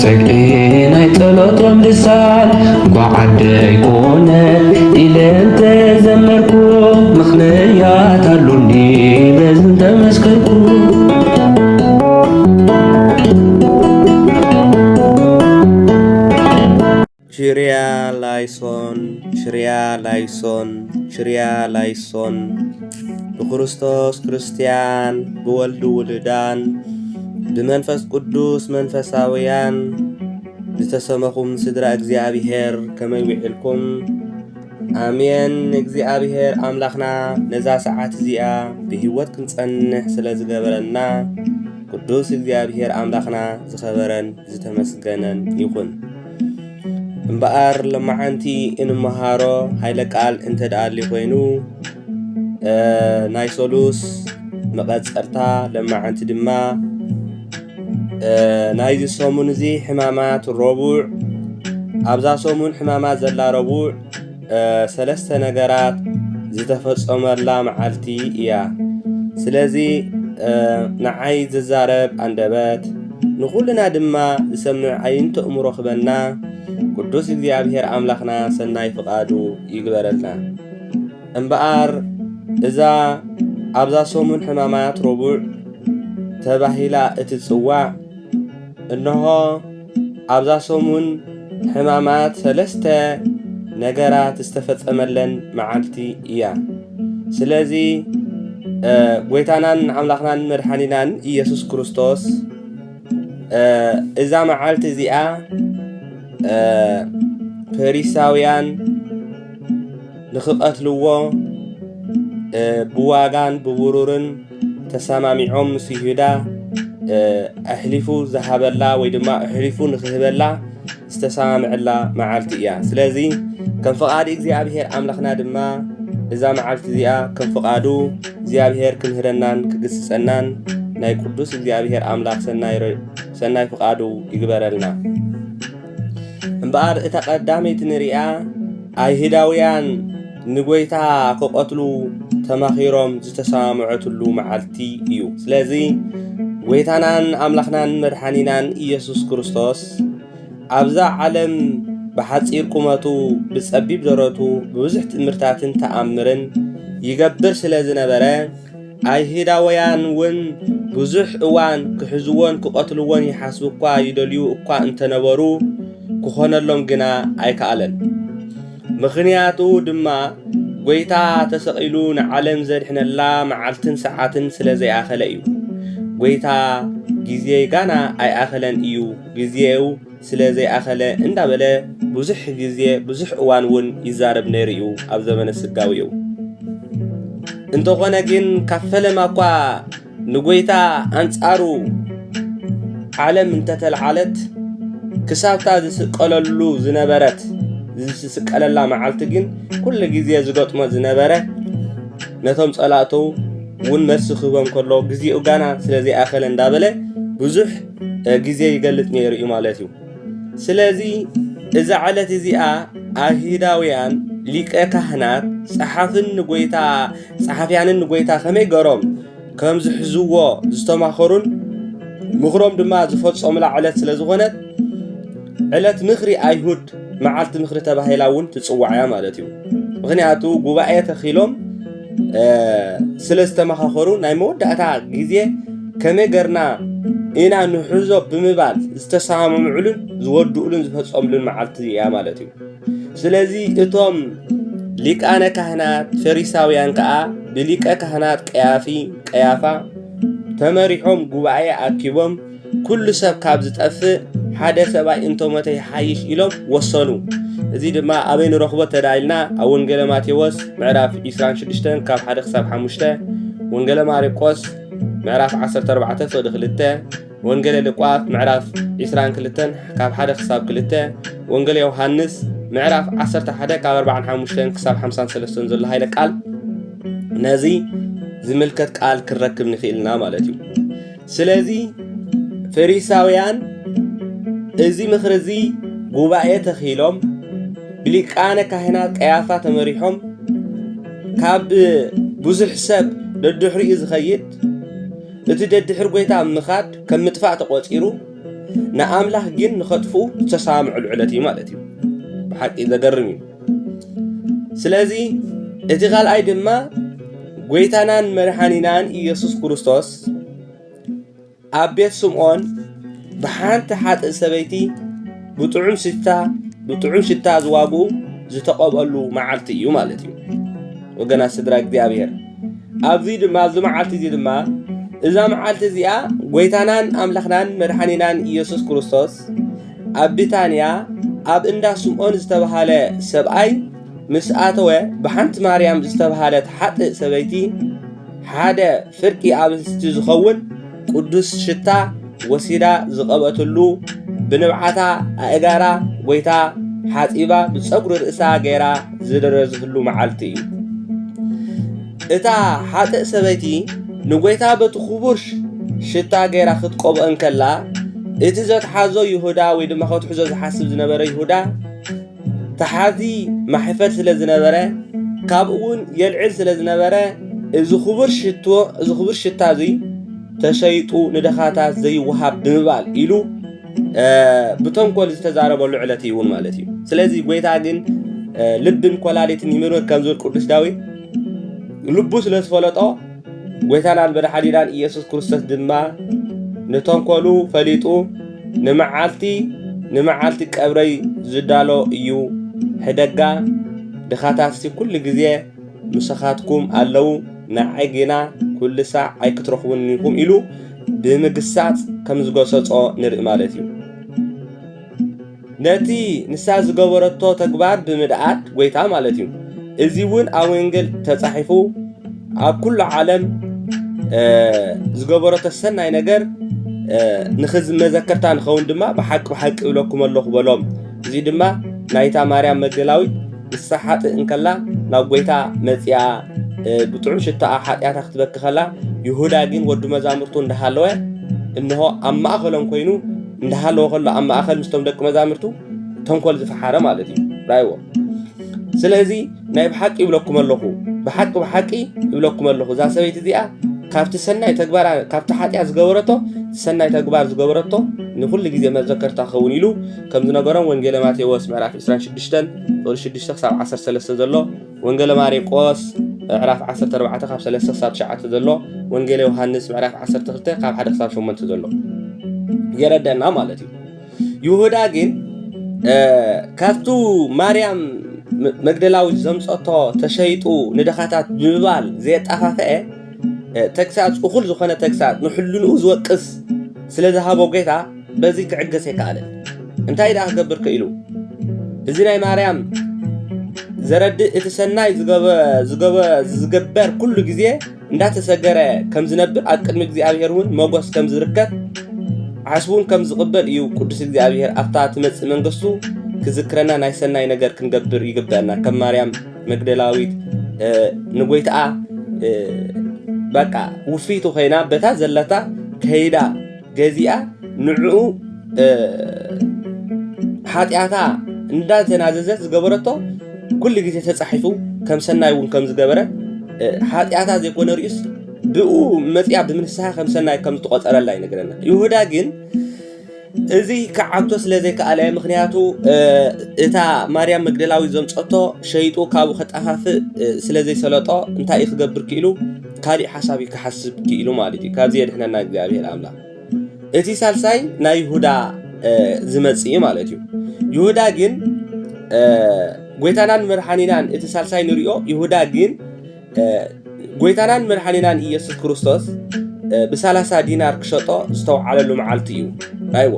ፀግዒ ናይ ጸሎቶም ልሳን ጓዓደይ ኮነ ኢለን ተዘመርኩ ምኽንያት አሉኒ በዝን ተመስከርኩ ሽሪያ ላይሶን ሽሪያ ላይሶን ሽሪያ ላይሶን ብክርስቶስ ክርስቲያን ብወልድ ውልዳን ብመንፈስ ቅዱስ መንፈሳውያን ዝተሰመኹም ስድራ እግዚአብሔር ከመይ ውዒልኩም አሜን። እግዚአብሔር አምላኽና ነዛ ሰዓት እዚኣ ብህይወት ክንጸንሕ ስለ ዝገበረና ቅዱስ እግዚአብሔር አምላኽና ዝኸበረን ዝተመስገነን ይኹን። እምበኣር ለማዓንቲ እንመሃሮ ሃይለ ቃል እንተደኣሊ ኮይኑ ናይ ሶሉስ መቐጸልታ ለማዓንቲ ድማ ናይዚ ሰሙን እዚ ሕማማት ረቡዕ ኣብዛ ሰሙን ሕማማት ዘላ ረቡዕ ሰለስተ ነገራት ዝተፈጸመላ መዓልቲ እያ። ስለዚ ንዓይ ዝዛረብ አንደበት ንኹልና ድማ ዝሰምዕ ዓይንቶ እምሮ ክበና ቅዱስ እግዚአብሔር አምላኽና ሰናይ ፍቃዱ ይግበረልና። እምበኣር እዛ ኣብዛ ሰሙን ሕማማት ረቡዕ ተባሂላ እትጽዋዕ እነሆ ኣብዛ ሰሙን ሕማማት ሰለስተ ነገራት ዝተፈጸመለን መዓልቲ እያ። ስለዚ ጎይታናን አምላኽናን መድሓኒናን ኢየሱስ ክርስቶስ እዛ መዓልቲ እዚኣ ፈሪሳውያን ንኽቐትልዎ ብዋጋን ብውሩርን ተሰማሚዖም ምስ ይሁዳ ኣሕሊፉ ዝሃበላ ወይ ድማ ኣሕሊፉ ንኽህበላ ዝተሰማምዐላ መዓልቲ እያ። ስለዚ ከም ፍቓዲ እግዚአብሔር አምላኽና ድማ እዛ መዓልቲ እዚኣ ከም ፍቓዱ እግዚአብሔር ክምህረናን ክግስጸናን ናይ ቅዱስ እግዚአብሔር አምላኽ ሰናይ ፍቓዱ ይግበረልና። እምበኣር እታ ቀዳመይቲ ንሪኣ ኣይሁዳውያን ንጎይታ ክቐትሉ ተማኺሮም ዝተሰማምዐትሉ መዓልቲ እዩ። ስለዚ ጎይታናን አምላኽናን መድሓኒናን ኢየሱስ ክርስቶስ ኣብዛ ዓለም ብሓፂር ቁመቱ ብጸቢብ ደረቱ ብብዙሕ ትምህርታትን ተኣምርን ይገብር ስለ ዝነበረ ኣይሁዳውያን እውን ብዙሕ እዋን ክሕዝዎን ክቐትልዎን ይሓስቡ እኳ ይደልዩ እኳ እንተነበሩ ክኾነሎም ግና ኣይከኣለን። ምኽንያቱ ድማ ጎይታ ተሰቒሉ ንዓለም ዘድሕነላ መዓልትን ሰዓትን ስለ ዘይኣኸለ እዩ። ጎይታ ግዜ ጋና ኣይኣኸለን እዩ ግዜው ስለ ዘይኣኸለ እንዳበለ ብዙሕ ግዜ ብዙሕ እዋን እውን ይዛረብ ነይሩ እዩ ኣብ ዘመነ ስጋዊ እዩ። እንተኾነ ግን ካብ ፈለማ እኳ ንጎይታ አንጻሩ ዓለም እንተተለዓለት ክሳብታ ዝስቀለሉ ዝነበረት ዝስቀለላ መዓልቲ ግን ኩሉ ግዜ ዝገጥሞ ዝነበረ ነቶም ጸላእቱ እውን መልሲ ክህቦም ከሎ ግዜኡ ጋና ስለ ዘይኣኸለ እንዳበለ ብዙሕ ግዜ ይገልጽ ነይሩ እዩ ማለት እዩ። ስለዚ እዛ ዓለት እዚኣ ኣይሁዳውያን ሊቀ ካህናት ጸሓፍያንን ንጎይታ ከመይ ገሮም ከም ዝሕዝዎ ዝተማኸሩን ምኽሮም ድማ ዝፈጸሙላ ዕለት ስለ ዝኾነት ዕለት ምኽሪ ኣይሁድ መዓልቲ ምኽሪ ተባሂላ እውን ትጽዋዕ ማለት እዩ። ምኽንያቱ ጉባኤ ተኺሎም ስለ ዝተመኻኸሩ ናይ መወዳእታ ግዜ ከመይ ገርና ኢና ንሕዞ ብምባል ዝተሰማምዑሉን ዝወድኡሉን ዝፈጸሙሉን መዓልቲ እያ ማለት እዩ። ስለዚ እቶም ሊቃነ ካህናት ፈሪሳውያን ከዓ ብሊቀ ካህናት ቀያፋ ተመሪሖም ጉባኤ ኣኪቦም ኩሉ ሰብ ካብ ዝጠፍእ ሓደ ሰብኣይ እንተሞተ ይሓይሽ ኢሎም ወሰኑ። እዚ ድማ ኣበይ ንረኽቦ ተዳኢልና ኣብ ወንጌለ ማቴዎስ ምዕራፍ 26 ካብ 1 ክሳብ 5፣ ወንጌለ ማርቆስ ምዕራፍ 14 ፍቅዲ 2፣ ወንጌለ ሉቃስ ምዕራፍ 22 ካብ 1 ክሳብ 2፣ ወንጌለ ዮሐንስ ምዕራፍ 11 ካብ 45 ክሳብ 53 ዘሎ ሃይለ ቃል ነዚ ዝምልከት ቃል ክረክብ ንኽእልና ማለት እዩ። ስለዚ ፈሪሳውያን እዚ ምኽሪ እዚ ጉባኤ ተኺሎም ብሊቃነ ካህናት ቀያፋ ተመሪሖም ካብ ብዙሕ ሰብ ደድሕሪኡ ዝኸይድ እቲ ደድሕር ጎይታ ምኻድ ከም ምጥፋእ ተቆፂሩ ንኣምላኽ ግን ንኸጥፉ ዝተሳምዑ ዕለት እዩ ማለት እዩ ብሓቂ ዘገርም እዩ ስለዚ እቲ ካልኣይ ድማ ጎይታናን መድሓኒናን ኢየሱስ ክርስቶስ ኣብ ቤት ስምዖን ብሓንቲ ሓጥእ ሰበይቲ ብጥዑም ሽታ ዝዋግኡ ዝተቐበሉ መዓልቲ እዩ ማለት እዩ ወገና ስድራ እግዚአብሔር ኣብዚ ድማ እዚ መዓልቲ እዚ ድማ እዛ መዓልቲ እዚኣ ጎይታናን ኣምላኽናን መድሓኒናን ኢየሱስ ክርስቶስ ኣብ ቢታንያ ኣብ እንዳ ስምዖን ዝተባሃለ ሰብኣይ ምስ ኣተወ ብሓንቲ ማርያም ዝተባሃለት ሓጥእ ሰበይቲ ሓደ ፍርቂ ኣብ እንስቲ ዝኸውን ቅዱስ ሽታ ወሲዳ ዝቐበተሉ ብንብዓታ ኣእጋራ ጎይታ ሓፂባ ብፀጉሪ ርእሳ ገይራ ዝደረዝህሉ መዓልቲ እዩ እታ ሓጥእ ሰበይቲ ንጎይታ በቲ ክቡር ሽታ ገይራ ክትቆብአን ከላ እቲ ዘትሓዞ ይሁዳ ወይ ድማ ክትሕዞ ዝሓስብ ዝነበረ ይሁዳ ተሓዚ ማሕፈል ስለ ዝነበረ ካብኡ እውን የልዕል ስለ ዝነበረ እዚ ክቡር ሽታ እዚ ተሸይጡ ንደኻታት ዘይወሃብ ብምባል ኢሉ ብተንኮል ዝተዛረበሉ ዕለት ይውን ማለት እዩ ስለዚ ጎይታ ግን ልብን ኮላሊትን ይምርምር ከም ዝብል ቅዱስ ዳዊት ልቡ ስለ ዝፈለጦ ጎይታናን መድሓኒናን ኢየሱስ ክርስቶስ ድማ ንተንኮሉ ፈሊጡ ንመዓልቲ ቀብረይ ዝዳሎ እዩ ሕደጋ ድኻታትሲ ኩሉ ግዜ ምሰኻትኩም ኣለው ንዓይ ግና ኩሉ ሳዕ ኣይክትረኽቡን ኢልኩም ኢሉ ብምግሳጽ ከም ዝገሰጾ ንርኢ ማለት እዩ ነቲ ንሳ ዝገበረቶ ተግባር ብምድኣት ጎይታ ማለት እዩ እዚ እውን ኣብ ወንጌል ተጻሒፉ ኣብ ኩሉ ዓለም ዝገበረቶ ሰናይ ነገር ንኽዝ መዘከርታ ንኸውን ድማ ብሓቂ ይብለኩም ኣለኹ በሎም እዚ ድማ ናይታ ማርያም መግደላዊት ንሳሓጥ እንከላ ናብ ጎይታ መጽያ ብጥዑም ሽታ ሓጢያታ ክትበክ ከላ ይሁዳ ግን ወዲ መዛሙርቱ እንዳሃለወ እንሆ ኣብ ማእኸሎም ኮይኑ እንዳሃለወ ከሎ ኣብ ማእኸል ምስቶም ደቂ መዛሙርቱ ተንኮል ዝፈሓረ ማለት እዩ ራይዎ ስለዚ ናይ ብሓቂ ይብለኩም ኣለኹ ብሓቂ ይብለኩም ኣለኹ እዛ ሰበይቲ እዚኣ ካብቲ ሰናይ ተግባር ካብቲ ሓጢያ ዝገበረቶ ሰናይ ተግባር ዝገበረቶ ንኩሉ ግዜ መዘከርታ ክኸውን ኢሉ ከም ዝነገሮም ወንጌል ማቴዎስ ምዕራፍ 26 ቁጥሪ 6 ክሳብ 13 ዘሎ ወንጌል ማርቆስ ምዕራፍ 14 ካብ 3 ክሳብ 9 ዘሎ ወንጌል ዮሐንስ ምዕራፍ 12 ካብ 1 ክሳብ 8 ዘሎ የረዳና ማለት እዩ ይሁዳ ግን ካብቱ ማርያም መግደላዊት ዘምፀቶ ተሸይጡ ንደኻታት ብምባል ዘየጣፋፈአ ተግሳጽ እኹል ዝኾነ ተግሳጽ ንሕልንኡ ዝወቅስ ስለ ዝሃቦ ጌታ በዚ ክዕገስ ይከኣለን እንታይ ዳ ክገብር ክኢሉ እዚ ናይ ማርያም ዘረድእ እቲ ሰናይ ዝገበር ኩሉ ግዜ እንዳተሰገረ ከም ዝነብር ኣብ ቅድሚ እግዚአብሔር እውን መጎስ ከም ዝርከብ ዓስቡን ከም ዝቕበል እዩ ቅዱስ እግዚአብሔር ኣፍታ ትመጽእ መንግስቱ ክዝክረና ናይ ሰናይ ነገር ክንገብር ይግበአና ከም ማርያም መግደላዊት ንጎይታ በቃ ውፊቱ ኮይና በታ ዘለታ ከይዳ ገዚኣ ንዕኡ ሓጢያታ እንዳተናዘዘት ዝገበረቶ ኩሉ ግዜ ተጻሒፉ ከም ሰናይ እውን ከም ዝገበረ ሓጢያታ ዘይኮነ ርእስ ብኡ መጽያ ብምንስሓ ከም ሰናይ ከም ዝቆጸረላ ይነግረና ይሁዳ ግን እዚ ከዓብቶ ስለ ዘይከኣለ ምክንያቱ እታ ማርያም መግደላዊት ዘምፀቶ ሸይጡ ካብኡ ከጣፋፍእ ስለ ዘይሰለጦ እንታይ ክገብር ክኢሉ ካሊእ ሓሳብ ክሓስብ ክኢሉ ማለት እዩ ካብዚ የድሕነና እግዚአብሔር ኣምላኽ እቲ ሳልሳይ ናይ ይሁዳ ዝመጽእ ማለት እዩ ይሁዳ ግን ጎይታናን መድሓኒናን እቲ ሳልሳይ ንሪኦ ይሁዳ ግን ጎይታናን መድሓኒናን ኢየሱስ ክርስቶስ ብ30 ዲናር ክሸጦ ዝተውዓለሉ መዓልቲ እዩ አይዎ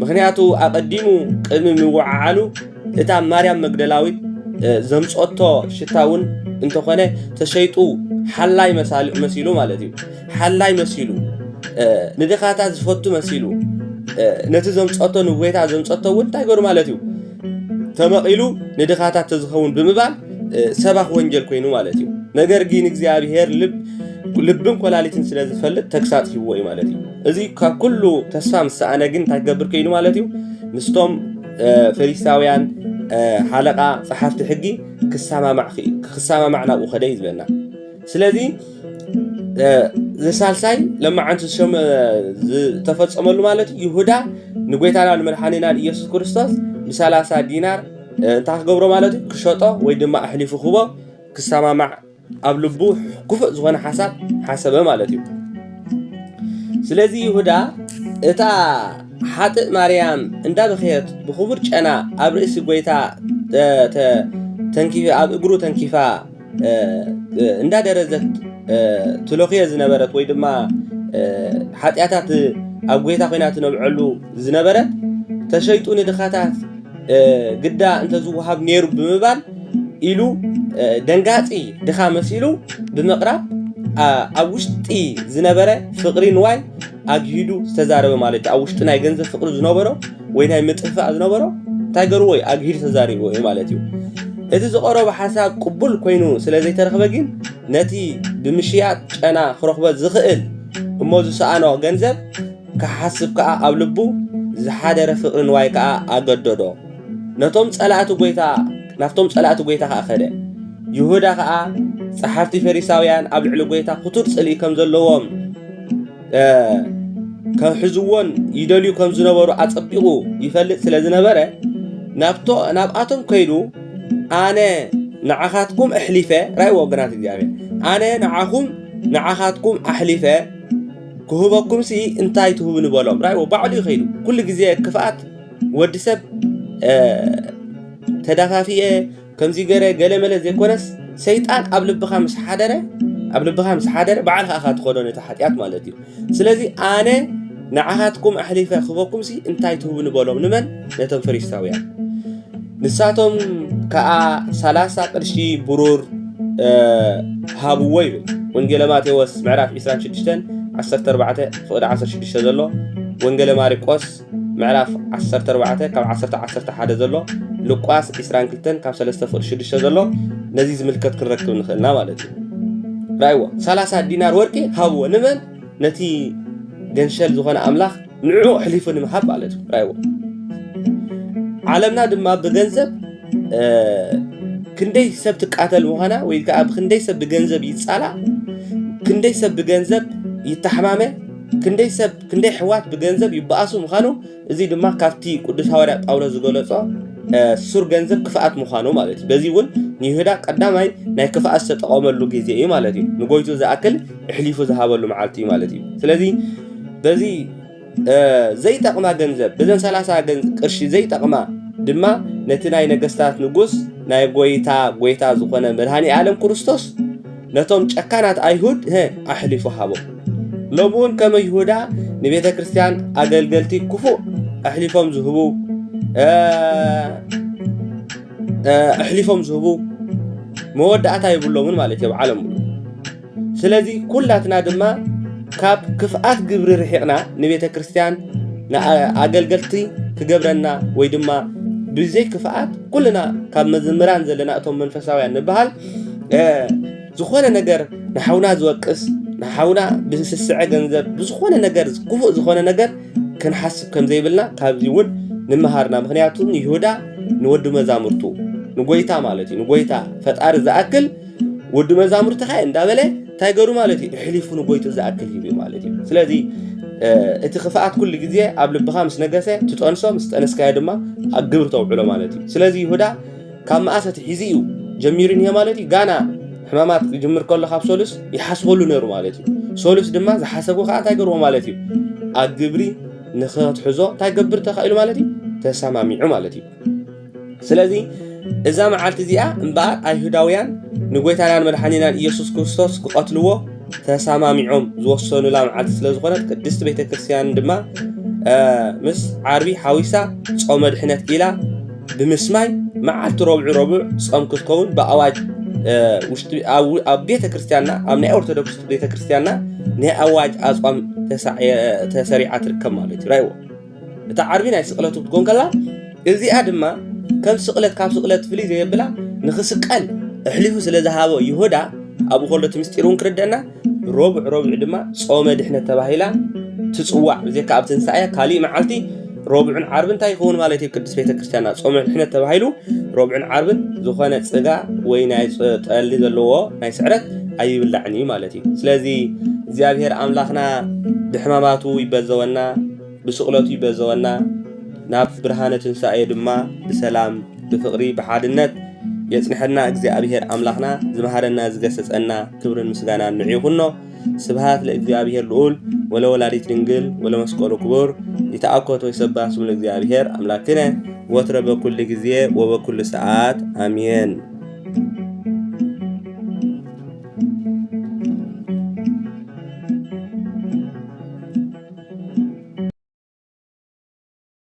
ምክንያቱ ኣቀዲሙ ቅድሚ ምውዓዓሉ እታ ማርያም መግደላዊት ዘምፀቶ ሽታውን እንተኾነ ተሸይጡ ሓላይ መሲሉ ማለት እዩ ሓላይ መሲሉ ንደኻታት ዝፈቱ መሲሉ ነቲ ዘምፀቶ ንጎይታ ዘምፀቶ እውን እንታይ ገይሩ ማለት እዩ ተመቂሉ ንደኻታት ተዝኸውን ብምባል ሰባኽ ወንጀል ኮይኑ ማለት እዩ ነገር ግን እግዚአብሔር ልብን ኮላሊትን ስለ ዝፈልጥ ተግሳጽ ሂዎ እዩ ማለት እዩ እዚ ካብ ኩሉ ተስፋ ምስኣነ ግን እንታይ ክገብር ኮይኑ ማለት እዩ ምስቶም ፈሪሳውያን ሓለቃ ጸሓፍቲ ሕጊ ክሰማማዕ ናብኡ ኸደ ይዝበና ስለዚ ዝሳልሳይ ለማዓንቲ ሸም ተፈጸመሉ ማለት ይሁዳ ንጎይታና ንመድሓኒና ኢየሱስ ክርስቶስ ብ30 ዲናር እንታይ ክገብሮ ማለት ክሸጦ ወይ ድማ ኣሕሊፉ ክቦ ክሰማማዕ ኣብ ልቡ ክፉእ ዝኾነ ሓሰበ ማለት እዩ። ስለዚ ይሁዳ እታ ሓጥእ ማርያም እንዳበኸየት ብኽቡር ጨና ኣብ ርእሲ ጎይታ ተንኪፋ ኣብ እግሩ ተንኪፋ እንዳደረዘት ትለኽየ ዝነበረት ወይ ድማ ሓጢኣታት ኣብ ጎይታ ኮይና ትነብዐሉ ዝነበረት ተሸይጡ ንድኻታት ግዳ እንተዝወሃብ ነይሩ ብምባል ኢሉ ደንጋፂ ድኻ መሲሉ ብምቕራብ ኣብ ውሽጢ ዝነበረ ፍቕሪ ንዋይ ኣግሂዱ ዝተዛረበ ማለት ኣብ ውሽጢ ናይ ገንዘብ ፍቕሪ ዝነበሮ ወይ ናይ ምጥፋእ ዝነበሮ እንታይ ገይሩ ወይ ኣግሂዱ ተዛሪቡ ማለት እዩ። እቲ ዝቐረበ ሓሳብ ቅቡል ኮይኑ ስለ ዘይተረኽበ ግን ነቲ ብምሽያጥ ጨና ክረኽቦ ዝኽእል እሞ ዝሰኣኖ ገንዘብ ክሓስብ ከዓ ኣብ ልቡ ዝሓደረ ፍቕሪ ንዋይ ከዓ ኣገደዶ። ናብቶም ጸላእቲ ጎይታ ከዓ ኸደ። ይሁዳ ከዓ ጸሓፍቲ ፈሪሳውያን ኣብ ልዕሊ ጎይታ ክቱር ጽልኢ ከም ዘለዎም ከሕዝዎን ይደልዩ ከም ዝነበሩ ኣጸቢቑ ይፈልጥ ስለ ዝነበረ ናብኣቶም ከይዱ ኣነ ንዓኻትኩም ኣሕሊፈ ራእይ ወገናት እግዚአብሔር ኣነ ንዓኻትኩም ኣሕሊፈ ክህበኩም ሲ እንታይ ትህቡ ንበሎም ራእይ ባዕሉ ይኸይዱ። ኩሉ ግዜ ክፍኣት ወዲ ሰብ ተዳፋፊየ ከምዚ ገረ ገለመለ ዘይኮነስ ሰይጣን ኣብ ልብኻ ምስ ሓደረ በዓልኻ ኢኻ ትኸዶ ነቲ ሓጢኣት ማለት እዩ። ስለዚ ኣነ ንዓኻትኩም ኣሕሊፈ ክህበኩም ሲ እንታይ ትህቡ ንበሎም ንመን? ነቶም ፈሪሳውያን። ንሳቶም ከዓ 30 ቅርሺ ብሩር ሃብዎ ይብል ወንጌለ ማቴዎስ ምዕራፍ 26:14-16 ዘሎ፣ ወንጌለ ማርቆስ ምዕራፍ 14 ካብ 10-11 ዘሎ፣ ሉቃስ 22:3-6 ዘሎ ነዚ ዝምልከት ክንረክብ ንኽእልና ማለት እዩ። ራእይዎ 30 ዲናር ወርቂ ሃብዎ ንመን? ነቲ ገንሸል ዝኾነ ኣምላኽ ንዕኡ ኣሕሊፉ ንምሃብ ማለት እዩ። ራእይዎ ዓለምና ድማ ብገንዘብ ክንደይ ሰብ ትቃተል ምዃና ወይ ከዓ ክንደይ ሰብ ብገንዘብ ይጻላእ፣ ክንደይ ሰብ ብገንዘብ ይተሓማመ፣ ክንደይ ሕዋት ብገንዘብ ይበኣሱ ምዃኑ እዚ ድማ ካብቲ ቅዱስ ሐዋርያ ጳውሎስ ዝገለጾ ሱር ገንዘብ ክፍኣት ምዃኑ ማለት እዩ። በዚ እውን ንይሁዳ ቀዳማይ ናይ ክፍኣት ዝተጠቐመሉ ግዜ እዩ ማለት እዩ። ንጎይቱ ዝኣክል እሕሊፉ ዝሃበሉ መዓልቲ እዩ ማለት እዩ። ስለዚ በዚ ዘይጠቕማ ገንዘብ በዘን 30 ቅርሺ ዘይጠቕማ ድማ ነቲ ናይ ነገስታት ንጉስ ናይ ጎይታ ዝኾነ መድሃኒ ዓለም ክርስቶስ ነቶም ጨካናት ኣይሁድ ኣሕሊፉ ሃቦ። ሎሚ እውን ከመ ይሁዳ ንቤተ ክርስቲያን ኣገልገልቲ ክፉእ ኣሕሊፎም ዝህቡ መወዳእታ ይብሎምን ማለት እዩ ዓለም ሙሉ። ስለዚ ኩላትና ድማ ካብ ክፍኣት ግብሪ ርሒቕና ንቤተ ክርስቲያን ኣገልገልቲ ክገብረና ወይ ድማ ብዘይ ክፍኣት ኩልና ካብ መዝምራን ዘለና እቶም መንፈሳውያን ንበሃል ዝኾነ ነገር ንሓውና ዝወቅስ ንሓውና ብስስዐ ገንዘብ ብዝኾነ ነገር ክፉእ ዝኾነ ነገር ክንሓስብ ከም ዘይብልና ካብዚ እውን ንምሃርና። ምክንያቱም ይሁዳ ንወዲ መዛሙርቱ ንጎይታ ማለት እዩ ንጎይታ ፈጣሪ ዝኣክል ወዲ መዛሙርቱ ኸ እንዳበለ እንታይ ገይሩ ማለት እዩ እሕሊፉ ንጎይቱ ዝኣክል ሂቡ ማለት እዩ። ስለዚ እቲ ክፍኣት ኩሉ ግዜ ኣብ ልብኻ ምስ ነገሰ ትጠንሶ ምስ ጠነስካዮ ድማ ኣብ ግብሪ ተውዕሎ ማለት እዩ። ስለዚ ይሁዳ ካብ መኣሰት ሒዚ እዩ ጀሚሩ እኒሄ ማለት እዩ። ጋና ሕማማት ክጅምር ከሎ ካብ ሶሉስ ይሓስበሉ ነይሩ ማለት እዩ። ሶሉስ ድማ ዝሓሰቡ ከዓ እንታይ ገይርዎ ማለት እዩ ኣብ ግብሪ ንኽትሕዞ እንታይ ገብር ተኽኢሉ ማለት እዩ ተሰማሚዑ ማለት እዩ። ስለዚ እዛ መዓልቲ እዚኣ እምበኣር ኣይሁዳውያን ንጎይታናን መድሓኒናን ኢየሱስ ክርስቶስ ክቐትልዎ ተሰማሚዖም ዝወሰኑላ መዓልቲ ስለ ዝኾነት ቅድስቲ ቤተ ክርስቲያን ድማ ምስ ዓርቢ ሓዊሳ ጾመ ድሕነት ኢላ ብምስማይ መዓልቲ ረቡዕ ጾም ክትከውን ብኣዋጅ ውሽጢ ኣብ ቤተ ክርስቲያንና ኣብ ናይ ኦርቶዶክስ ቤተ ክርስቲያንና ናይ ኣዋጅ ኣጽዋም ተሰሪዓ ትርከብ ማለት እዩ። ራይዎ እታ ዓርቢ ናይ ስቕለቱ ክትኮን ከላ እዚኣ ድማ ከም ስቕለት ካብ ስቕለት ፍልይ ዘየብላ ንኽስቀል እሕሊፉ ስለ ዝሃቦ ይሁዳ ኣብኡ ከሎት ምስጢር እውን ክርደአና ረቡዕ ድማ ጾመ ድሕነት ተባሂላ ትጽዋዕ ብዘይካ ኣብ ትንሳኤ ካሊእ መዓልቲ ረቡዕን ዓርብን እንታይ ይኸውን ማለት እዩ ቅዱስ ቤተ ክርስቲያንና ጾመ ድሕነት ተባሂሉ ረቡዕን ዓርብን ዝኾነ ጽጋ ወይ ናይ ጠሊ ዘለዎ ናይ ስዕረት ኣይብላዕኒ ማለት እዩ ስለዚ እግዚአብሔር አምላኽና ብሕማማቱ ይበዘወና ብስቕለቱ ይበዘወና ናብ ብርሃነ ትንሣኤ ድማ ብሰላም ብፍቕሪ ብሓድነት የጽንሐና እግዚአብሔር አምላኽና ዝመሃረና ዝገሰጸና ክብርን ምስጋናን ንዕይኹኖ ስብሃት ለእግዚአብሔር ልዑል ወለወላዲት ድንግል ወለመስቀሉ ክቡር ይተአኮቶ ይሰባህ ስሙ ለእግዚአብሔር አምላክነ ወትረ በኩል ጊዜ ወበኩል ሰዓት አሜን።